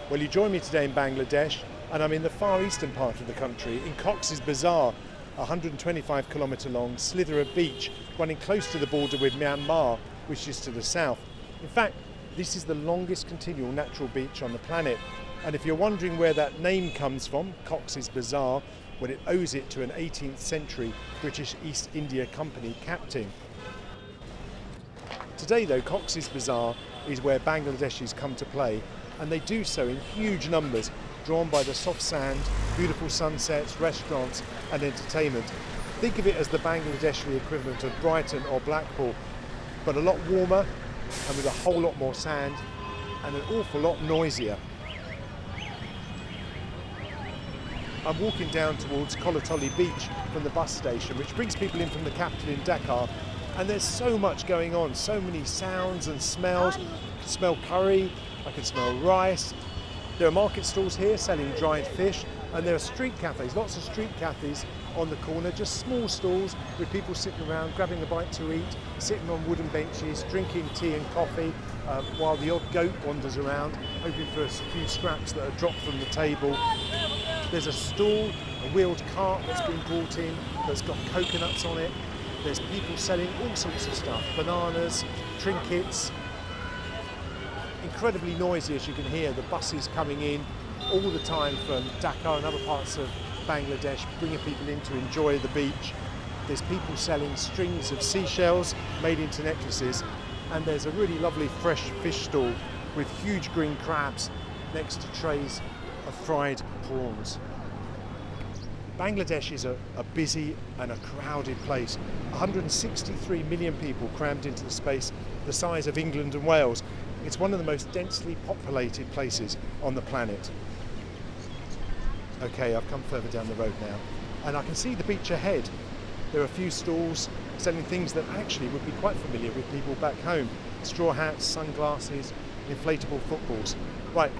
Well, you join me today in Bangladesh, and I'm in the far eastern part of the country, in Cox's Bazaar, a 125 kilometre long slither of beach running close to the border with Myanmar, which is to the south. In fact, this is the longest continual natural beach on the planet. And if you're wondering where that name comes from, Cox's Bazaar, well, it owes it to an 18th century British East India Company captain. Today, though, Cox's Bazaar is where Bangladeshis come to play, and they do so in huge numbers, drawn by the soft sand, beautiful sunsets, restaurants and entertainment. Think of it as the Bangladeshi equivalent of Brighton or Blackpool, but a lot warmer and with a whole lot more sand and an awful lot noisier. I'm walking down towards Kolatoli Beach from the bus station, which brings people in from the capital in Dhaka, and there's so much going on, so many sounds and smells. I can smell curry, I can smell rice. There are market stalls here selling dried fish, and there are street cafes, lots of street cafes on the corner, just small stalls with people sitting around, grabbing a bite to eat, sitting on wooden benches, drinking tea and coffee, while the odd goat wanders around, hoping for a few scraps that are dropped from the table. There's a stall, a wheeled cart that's been brought in, that's got coconuts on it. There's people selling all sorts of stuff, bananas, trinkets. Incredibly noisy, as you can hear, the buses coming in all the time from Dhaka and other parts of Bangladesh, bringing people in to enjoy the beach. There's people selling strings of seashells made into necklaces, and there's a really lovely fresh fish stall with huge green crabs next to trays of fried prawns. Bangladesh is a busy and a crowded place. 163 million people crammed into the space the size of England and Wales. It's one of the most densely populated places on the planet. Okay, I've come further down the road now, and I can see the beach ahead. There are a few stalls selling things that actually would be quite familiar with people back home. Straw hats, sunglasses, inflatable footballs. Right,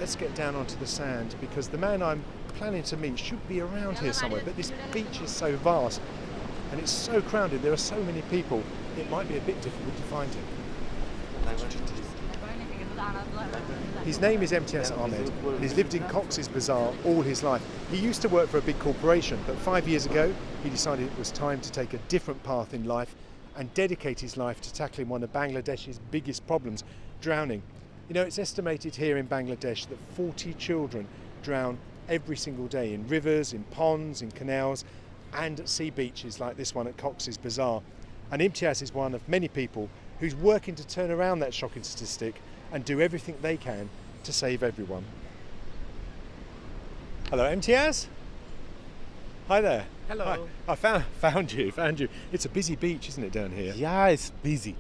let's get down onto the sand, because the man I'm planning to meet should be around here somewhere, but this beach is so vast and it's so crowded, there are so many people, it might be a bit difficult to find him. His name is MTS Ahmed, and he's lived in Cox's Bazaar all his life. He used to work for a big corporation, but 5 years ago he decided it was time to take a different path in life and dedicate his life to tackling one of Bangladesh's biggest problems, drowning. You know, it's estimated here in Bangladesh that 40 children drown every single day in rivers, in ponds, in canals, and at sea beaches like this one at Cox's Bazaar. And Imtiaz is one of many people who's working to turn around that shocking statistic and do everything they can to save everyone. Hello, Imtiaz. Hi there. Hello. Hi. I found you. It's a busy beach, isn't it, down here? Yeah, it's busy.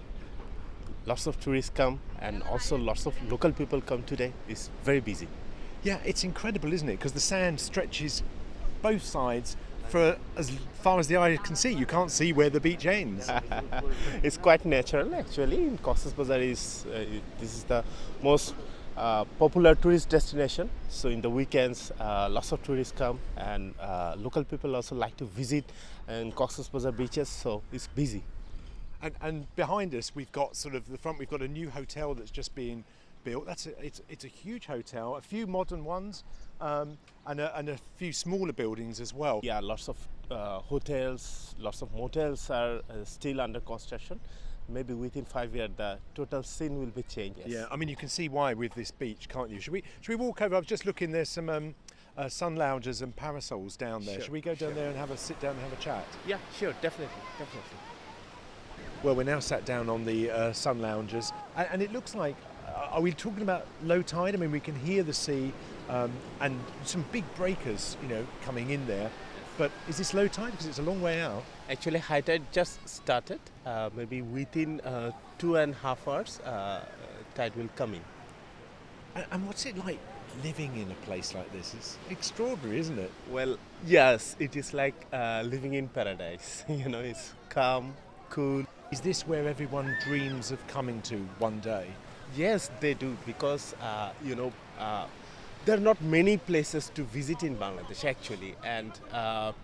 Lots of tourists come, and also lots of local people come today. It's very busy. Yeah, it's incredible, isn't it? Because the sand stretches both sides for as far as the eye can see. You can't see where the beach ends. It's quite natural, actually. In Cox's Bazar, this is the most popular tourist destination. So in the weekends, lots of tourists come, and local people also like to visit in Cox's Bazar beaches. So it's busy. And behind us, we've got the front. We've got a new hotel that's just being built. It's a huge hotel, a few modern ones, and a few smaller buildings as well. Yeah, lots of hotels, lots of motels are still under construction. Maybe within 5 years, the total scene will be changed. Yes. Yeah, I mean, you can see why with this beach, can't you? Should we walk over? I was just looking. There's some sun loungers and parasols down there. Sure, should we go down there and sit down and have a chat? Yeah, sure, definitely. Well, we're now sat down on the sun loungers, and it looks like. Are we talking about low tide? I mean, we can hear the sea and some big breakers, coming in there. But is this low tide? Because it's a long way out. Actually, high tide just started. Maybe within 2.5 hours, tide will come in. And what's it like living in a place like this? It's extraordinary, isn't it? Well, yes, it is like living in paradise. It's calm, cool. Is this where everyone dreams of coming to one day? Yes, they do, because there are not many places to visit in Bangladesh actually, and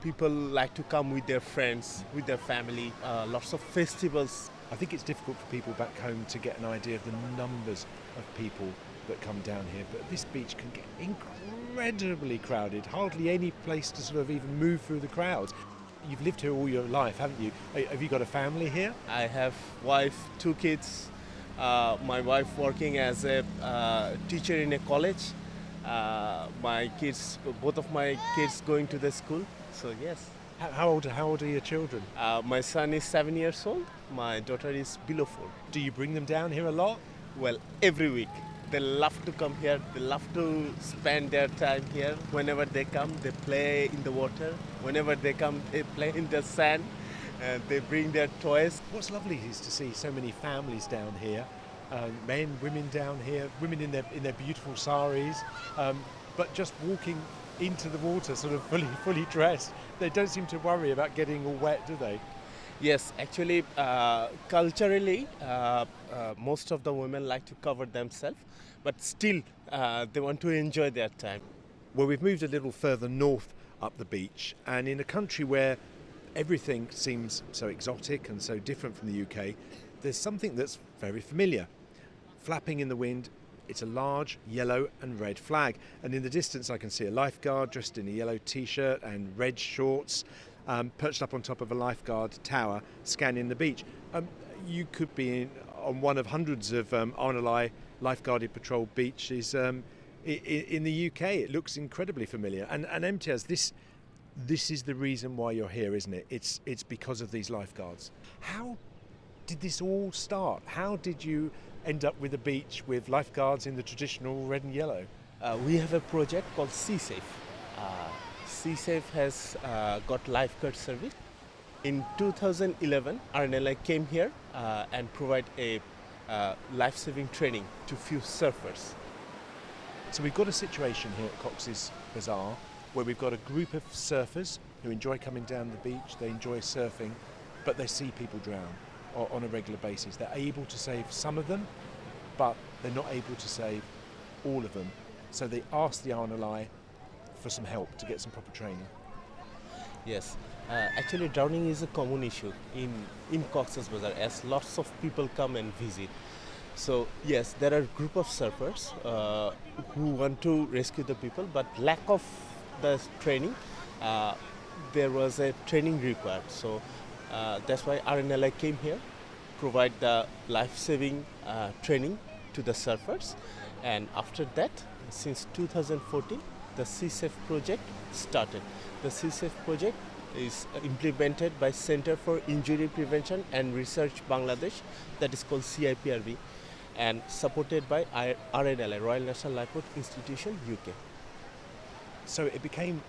people like to come with their friends, with their family. Lots of festivals I think it's difficult for people back home to get an idea of the numbers of people that come down here, but this beach can get incredibly crowded, hardly any place to sort of even move through the crowds. You've lived here all your life, haven't you? Have you got a family here? I have wife, 2 kids. My wife working as a teacher in a college. My kids, both of my kids going to the school. So yes. How old are your children? My son is 7 years old. My daughter is below 4. Do you bring them down here a lot? Well, every week. They love to come here. They love to spend their time here. Whenever they come, they play in the water. Whenever they come, they play in the sand. They bring their toys. What's lovely is to see so many families down here, men, women down here, women in their beautiful saris, but just walking into the water, sort of fully dressed. They don't seem to worry about getting all wet, do they? Yes, actually, culturally, most of the women like to cover themselves, but still they want to enjoy their time. Well, we've moved a little further north up the beach, and in a country where everything seems so exotic and so different from the UK, there's something that's very familiar. Flapping in the wind, it's a large yellow and red flag, and in the distance I can see a lifeguard dressed in a yellow t-shirt and red shorts, perched up on top of a lifeguard tower, scanning the beach. You could be on one of hundreds of RNLI lifeguarded patrol beaches in the UK. It looks incredibly familiar. And Imtiaz, this is the reason why you're here, isn't it? It's because of these lifeguards. How did this all start? How did you end up with a beach with lifeguards in the traditional red and yellow? We have a project called SeaSafe. SeaSafe has got lifeguard service. In 2011, RNLI came here and provide a life-saving training to few surfers. So we've got a situation here at Cox's Bazaar where we've got a group of surfers who enjoy coming down the beach, they enjoy surfing, but they see people drown on a regular basis. They're able to save some of them, but they're not able to save all of them. So they ask the RNLI for some help to get some proper training. Yes, actually drowning is a common issue in Cox's Bazaar as lots of people come and visit. So yes, there are a group of surfers who want to rescue the people, but lack of the training, there was a training required. So that's why RNLI came here, provide the life-saving training to the surfers. And after that, since 2014, the SeaSafe project started. The SeaSafe project is implemented by Center for Injury Prevention and Research Bangladesh, that is called CIPRB, and supported by RNLI, Royal National Lifeboat Institution, UK. So it became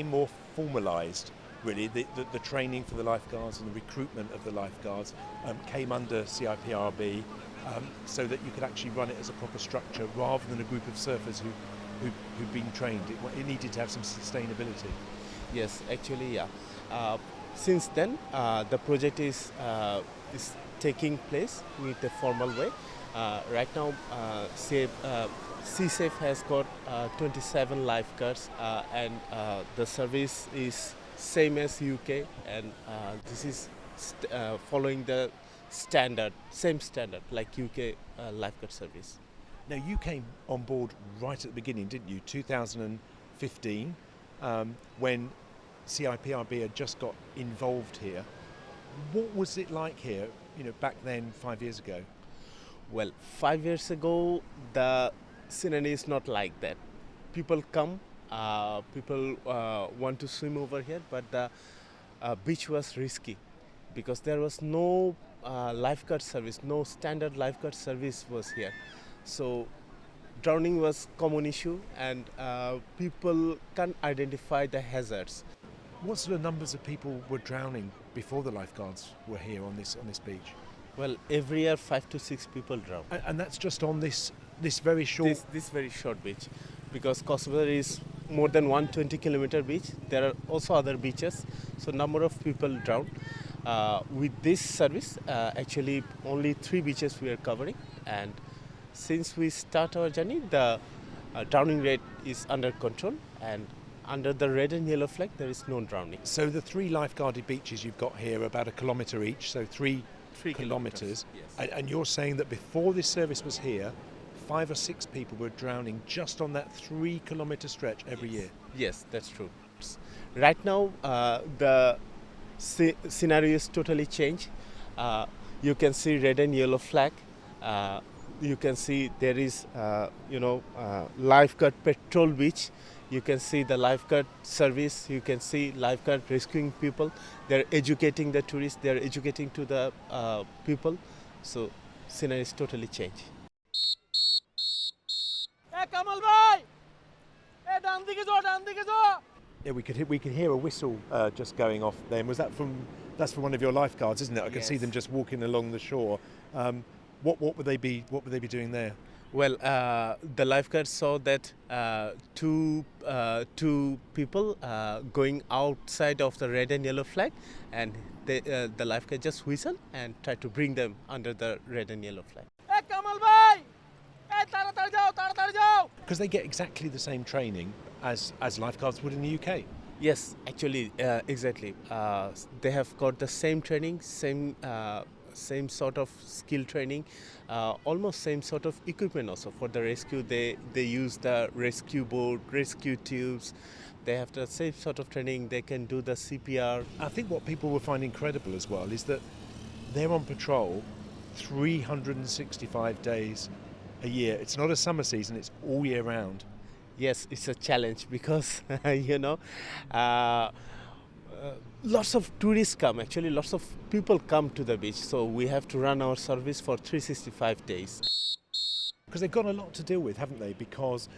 more formalised, really. The training for the lifeguards and the recruitment of the lifeguards came under CIPRB, so that you could actually run it as a proper structure rather than a group of surfers who've been trained. It needed to have some sustainability. Yes, actually, yeah. Since then, the project is taking place with a formal way. Right now, SeaSafe has got 27 lifeguards, and the service is same as UK, and this is following the same standard like UK lifeguard service. Now, you came on board right at the beginning, didn't you? 2015, when CIPRB had just got involved here. What was it like here, back then, 5 years ago? Well, 5 years ago, the scenery is not like that. People come, people want to swim over here, but the beach was risky because there was no lifeguard service, no standard lifeguard service was here. So drowning was common issue, and people can't identify the hazards. What sort of numbers of people were drowning before the lifeguards were here on this beach? Well, every year 5 to 6 people drown. And that's just on this very short... This very short beach. Because Cox's Bazaar is more than 120-kilometer beach. There are also other beaches, so number of people drown. With this service, actually only 3 beaches we are covering, and since we start our journey, the drowning rate is under control, and under the red and yellow flag, there is no drowning. So the 3 lifeguarded beaches you've got here are about 1 kilometre each, so 3 3 kilometres. Yes. And you're saying that before this service was here, 5 or 6 people were drowning just on that 3 kilometre stretch every year. Yes, that's true. Right now, the scenario is totally changed. You can see red and yellow flag. You can see there is, lifeguard patrol beach. You can see the lifeguard service. You can see lifeguard rescuing people. They're educating the tourists. They're educating to the people. So, scenario is totally changed. Yeah, we could hear a whistle just going off then. That's from one of your lifeguards, isn't it? I can see Yes. them just walking along the shore. What would they be doing there? Well, the lifeguards saw that two people going outside of the red and yellow flag, and the lifeguard just whistled and tried to bring them under the red and yellow flag. Because they get exactly the same training as lifeguards would in the UK. Yes, actually, exactly. They have got the same training, same sort of skill training, almost same sort of equipment also. For the rescue, they use the rescue boat, rescue tubes. They have the same sort of training. They can do the CPR. I think what people will find incredible as well is that they're on patrol 365 days a year. It's not a summer season, it's all year round. Yes, it's a challenge because, lots of tourists come. Actually, lots of people come to the beach. So we have to run our service for 365 days. Because they've got a lot to deal with, haven't they? Because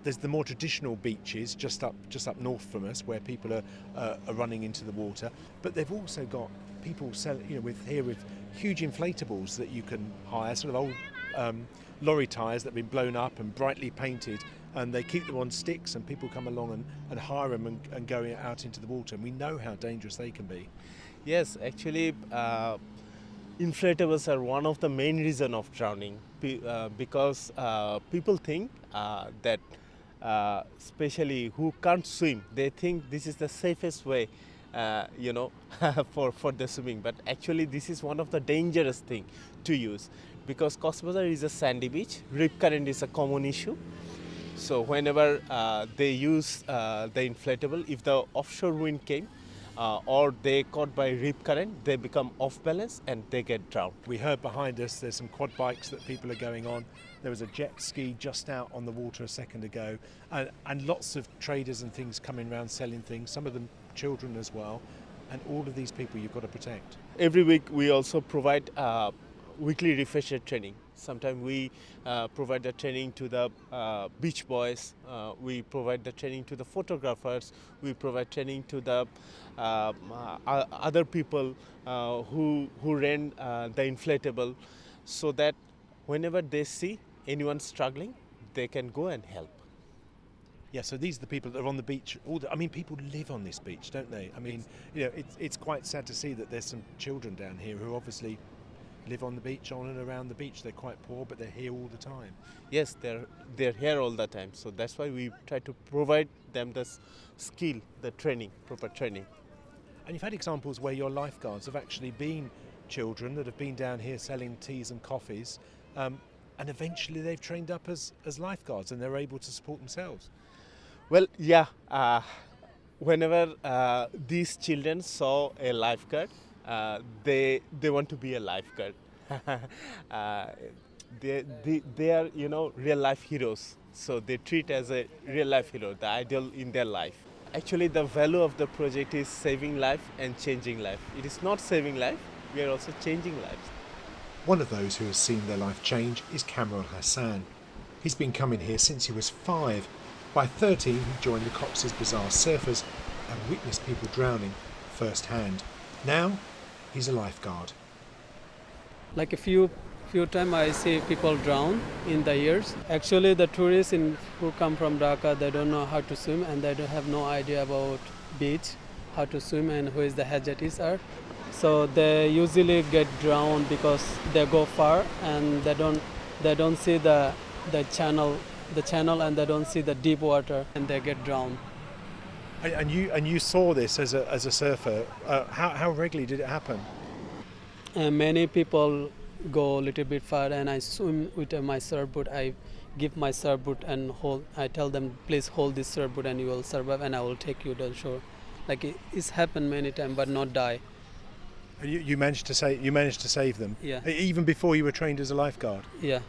there's the more traditional beaches just up north from us, where people are running into the water. But they've also got people selling, with huge inflatables that you can hire, sort of old lorry tyres that have been blown up and brightly painted, and they keep them on sticks, and people come along and hire them and go out into the water. And we know how dangerous they can be. Yes, actually, inflatables are one of the main reason of drowning, because people think that, especially who can't swim, they think this is the safest way, for the swimming. But actually, this is one of the dangerous thing to use, because Bazaar is a sandy beach. Rip current is a common issue. So whenever they use the inflatable, if the offshore wind came, or they caught by rip current, they become off balance and they get drowned. We heard behind us there's some quad bikes that people are going on. There was a jet ski just out on the water a second ago, and lots of traders and things coming around selling things, some of them children as well, and all of these people you've got to protect. Every week we also provide weekly refresher training. Sometimes we provide the training to the beach boys, we provide the training to the photographers, we provide training to the other people who ran the inflatable, so that whenever they see anyone struggling, they can go and help. Yeah, so these are the people that are on the beach. People live on this beach, don't they? It's quite sad to see that there's some children down here who obviously live on the beach, on and around the beach. They're quite poor, but they're here all the time. Yes, they're here all the time. So that's why we try to provide them the skill, the training, proper training. And you've had examples where your lifeguards have actually been children that have been down here selling teas and coffees, and eventually they've trained up as lifeguards and they're able to support themselves. Well, yeah. Whenever these children saw a lifeguard, they want to be a lifeguard. They are real life heroes. So they treat as a real life hero, the ideal in their life. Actually, the value of the project is saving life and changing life. It is not saving life, we are also changing lives. One of those who has seen their life change is Hassan. He's been coming here since he was 5. By 13, he joined the Cox's Bazaar surfers and witnessed people drowning firsthand. Now, he's a lifeguard. Like a few times I see people drown in the years. Actually, the tourists who come from Dhaka, they don't know how to swim, and they don't have no idea about beach, how to swim, and who is the hazards are. So they usually get drowned because they go far and they don't see the channel, and they don't see the deep water, and they get drowned. And you saw this as a surfer. How regularly did it happen? Many people go a little bit far, and I swim with my surfboard. I give my surfboard and hold. I tell them, please hold this surfboard, and you will survive, and I will take you to the shore. Like it's happened many times, but not die. And you managed to save them. Yeah. Even before you were trained as a lifeguard. Yeah.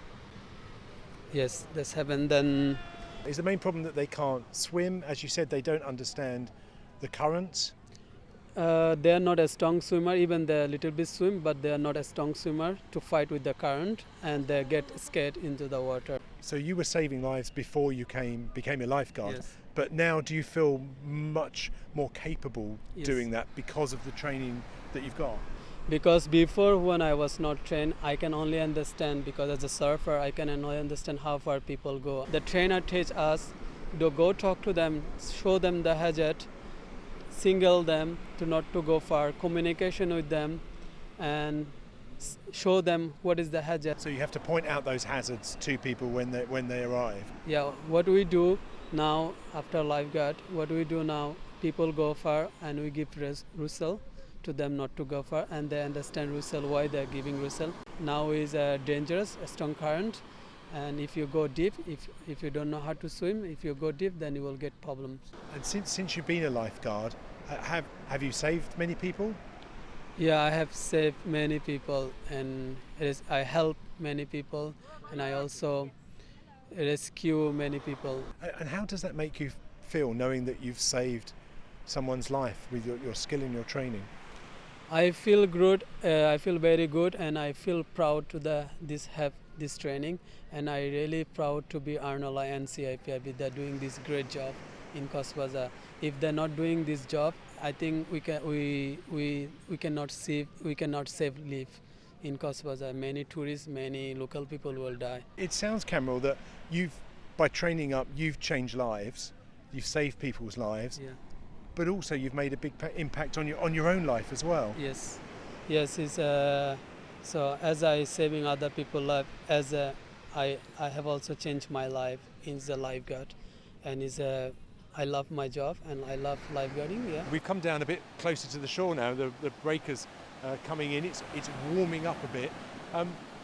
Yes, that's happened. Then Is the main problem that they can't swim? As you said, they don't understand the currents. they are not a strong swimmer. Even they a little bit swim, but they are not a strong swimmer to fight with the current, and they get scared into the water. So you were saving lives before you became a lifeguard. Yes. But now do you feel much more capable Yes. doing that because of the training that you've got? Because before, when I was not trained, I can only understand, because as a surfer I can only understand how far people go. The trainer teach us to go talk to them, show them the hazard, single them to not to go far, communication with them, and show them what is the hazard. So you have to point out those hazards to people when they arrive. Yeah, what we do now after lifeguard, what we do now, people go far and we give whistle to them not to go far, and they understand whistle, why they are giving whistle. Now is dangerous, a strong current, and if you go deep, if you don't know how to swim, if you go deep, then you will get problems. And since you've been a lifeguard, have you saved many people? Yeah, I have saved many people, and I help many people, and I also rescue many people. And how does that make you feel, knowing that you've saved someone's life with your skill and your training? I feel good. I feel very good, and I feel proud to have this training, and I really proud to be RNLI and CIPIB. They're doing this great job in Cox's Bazar. If they're not doing this job, I think we cannot save life in Cox's Bazar. Many tourists, many local people will die. It sounds, Cameron, that by training up, you've changed lives, you've saved people's lives. Yeah. But also you've made a big impact on your own life as well. Yes. It's so as I saving other people's life, I have also changed my life in the lifeguard, and I love my job and I love lifeguarding. Yeah. We've come down a bit closer to the shore now. The breakers coming in. It's warming up a bit.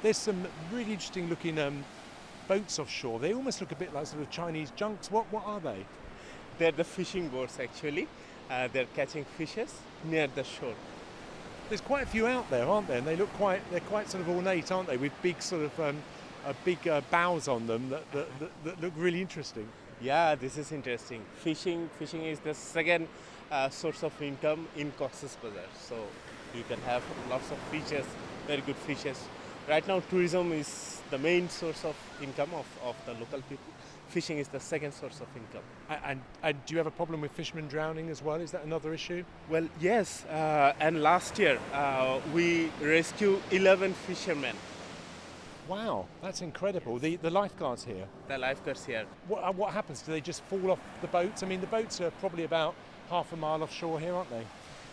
There's some really interesting looking boats offshore. They almost look a bit like sort of Chinese junks. What are they? They're the fishing boats actually. They're catching fishes near the shore. There's quite a few out there, aren't there? And they're quite sort of ornate, aren't they? With big sort of big bows on them that look really interesting. Yeah, this is interesting. Fishing is the second source of income in Cox's Bazar. So you can have lots of fishes, very good fishes. Right now, tourism is the main source of income of the local people. Fishing is the second source of income. And do you have a problem with fishermen drowning as well? Is that another issue? Well, yes. And last year, we rescued 11 fishermen. Wow, that's incredible. The lifeguards here. The lifeguards here. What happens? Do they just fall off the boats? I mean, the boats are probably about half a mile offshore here, aren't they?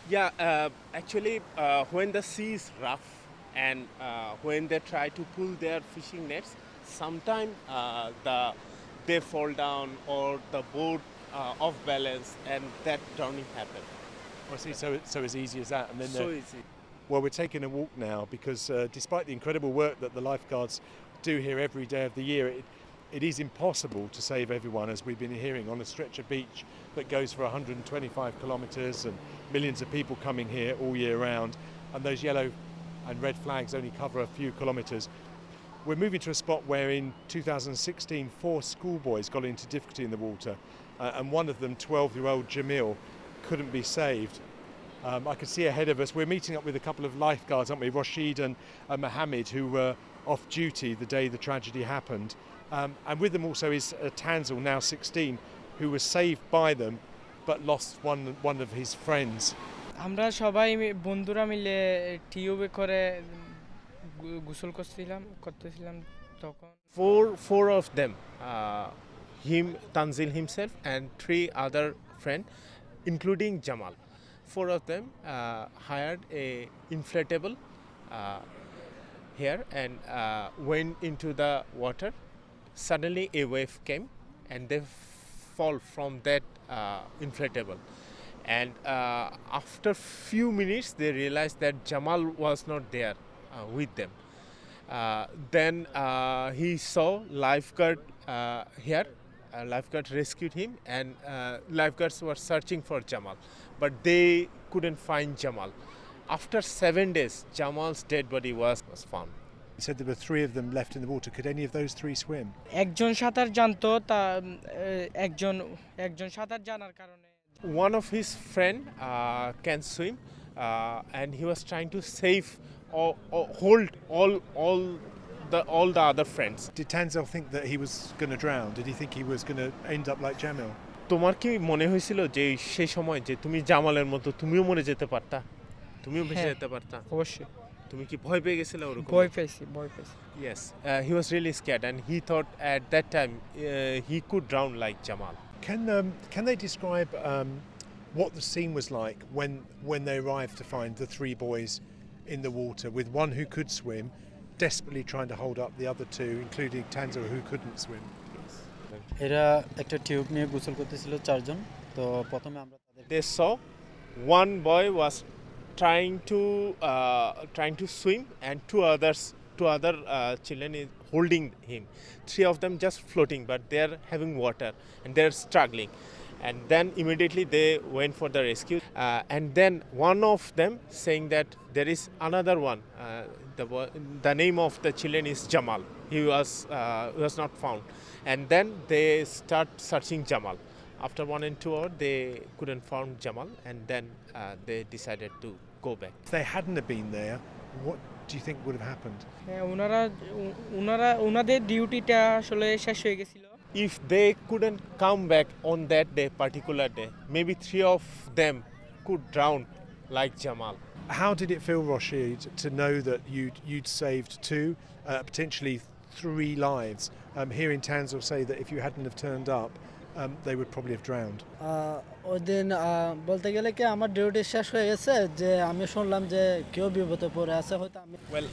Yeah, actually, when the sea is rough and when they try to pull their fishing nets, sometimes they fall down or the boat off balance, and that drowning happens. I see. So as easy as that, and then So easy. Well, we're taking a walk now because despite the incredible work that the lifeguards do here every day of the year, it is impossible to save everyone, as we've been hearing, on a stretch of beach that goes for 125 kilometres and millions of people coming here all year round, and those yellow and red flags only cover a few kilometres. We're moving to a spot where in 2016 4 schoolboys got into difficulty in the water, and one of them, 12-year-old Jamil, couldn't be saved. I can see ahead of us, we're meeting up with a couple of lifeguards, aren't we? Rashid and Mohammed, who were off duty the day the tragedy happened. And with them also is Tanzil, now 16, who was saved by them but lost one of his friends. আমরা সবাই বন্ধুরা মিলে টিউবে করে গোসল করতেছিলাম তখন Four of them, him, Tanzil himself, and 3 other friends, including Jamal. 4 of them hired a inflatable here and went into the water. Suddenly a wave came and they fall from that inflatable, And after few minutes, they realized that Jamal was not there with them. Then he saw lifeguard here. Lifeguard rescued him, and lifeguards were searching for Jamal, but they couldn't find Jamal. After 7 days, Jamal's dead body was found. You said there were 3 of them left in the water. Could any of those 3 swim? একজন সাঁতার জানতো তা একজন একজন সাঁতার জানার কারণে One of his friend can swim, and he was trying to save or hold all the other friends. Did Tanzel think that he was going to drown? Did he think he was going to end up like Jamil? তোমার কি মনে হয়েছিল যে সেই সময় যে তুমি জামালের মতো তুমিও মরে যেতে পারতা, তুমিও ভেসে যেতে পারতা? অবশ্যই তুমি কি ভয় পেয়ে গেছিলে ওরকম? ভয় পেয়েছি Yes, he was really scared, and he thought at that time he could drown like Jamal. Can they describe what the scene was like when they arrived to find the 3 boys in the water, with one who could swim, desperately trying to hold up the other 2, including Tanzel, who couldn't swim? এরা একটা tube নিয়ে গোসল করতেছিল 4 জন। তো প্রথমে আমরা তাদের They saw one boy was trying to swim, and two other children is holding him. 3 of them just floating, but they are having water and they are struggling. And then immediately they went for the rescue. And then one of them saying that there is another one. The name of the children is Jamal. He was not found. And then they start searching Jamal. After 1 and 2 hours, they couldn't find Jamal, and then they decided to go back. If they hadn't have been there, what do you think would have happened? ওনাদের ডিউটিটা আসলে শেষ হয়ে গেছিল। If they couldn't come back on that day, particular day, maybe 3 of them could drown like Jamal. How did it feel, Rashid, to know that you'd saved 2, potentially 3 lives? Hearing Tanzel say that if you hadn't have turned up, they would probably have drowned. ওই দিন বলতে গেলে কি আমার duty শেষ হয়ে গেছে, যে আমি শুনলাম যে কেউ বিপদে পড়ে আছে, হয়তো আমি Well,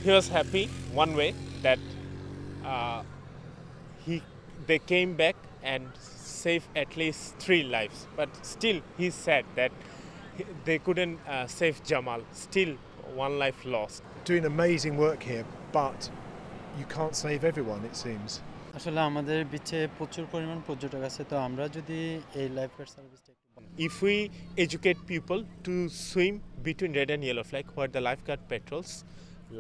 he was happy one way that they came back and saved at least 3 lives. But still, he's sad that they couldn't save Jamal. Still, 1 life lost. Doing amazing work here, but you can't save everyone, it seems. আসলে আমাদের বিচে প্রচুর পরিমাণ পর্যটক আছে, তো আমরা যদি এই লাইফগার্ড সার্ভিসটা একটু If we educate people to swim between red and yellow flag where the lifeguard patrols,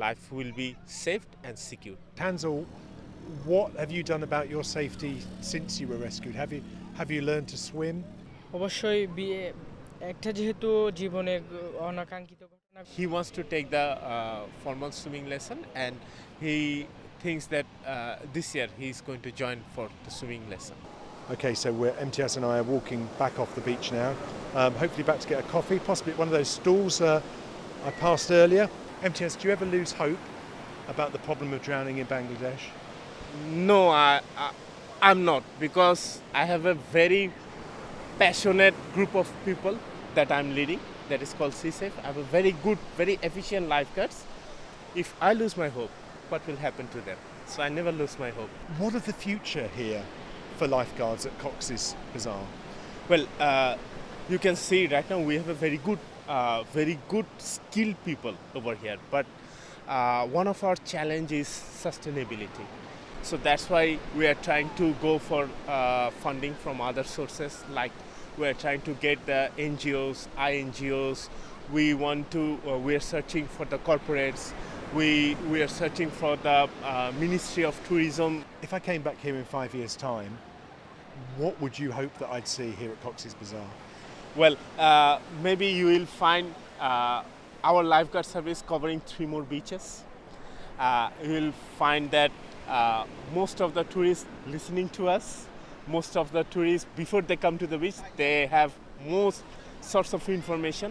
life will be saved and secure. Tanzel, what have you done about your safety since you were rescued? Have you learned to swim? অবশ্যই একটা যেহেতু জীবনে অনাকাঙ্ক্ষিত ঘটনা He wants to take the formal swimming lesson, and he thinks that this year he's going to join for the swimming lesson. Okay, so MTS and I are walking back off the beach now, hopefully back to get a coffee, possibly at one of those stalls I passed earlier. MTS, do you ever lose hope about the problem of drowning in Bangladesh? No, I'm not, because I have a very passionate group of people that I'm leading, that is called CSAFE. I have a very good, very efficient lifeguards. If I lose my hope, what will happen to them? So I never lose my hope. What of the future here for lifeguards at Cox's Bazaar? Well, you can see right now we have a very good skilled people over here. But one of our challenge is sustainability. So that's why we are trying to go for funding from other sources. Like we are trying to get the NGOs, INGOs. We are searching for the corporates. We are searching for the Ministry of Tourism. If I came back here in 5 years' time, what would you hope that I'd see here at Cox's Bazaar? Well, maybe you will find our lifeguard service covering 3 more beaches. You will find that most of the tourists listening to us, most of the tourists before they come to the beach, they have most sorts of information.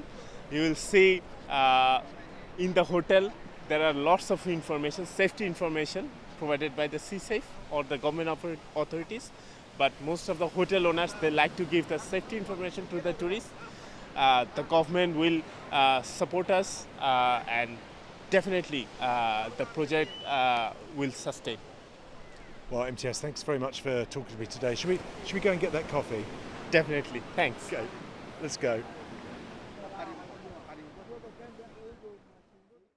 You will see in the hotel there are lots of information, safety information provided by the CSAFE or the government authorities. But most of the hotel owners, they like to give the safety information to the tourists. The government will support us, and definitely the project will sustain. Well, MTS, thanks very much for talking to me today. Should we go and get that coffee? Definitely. Thanks. Okay. Let's go.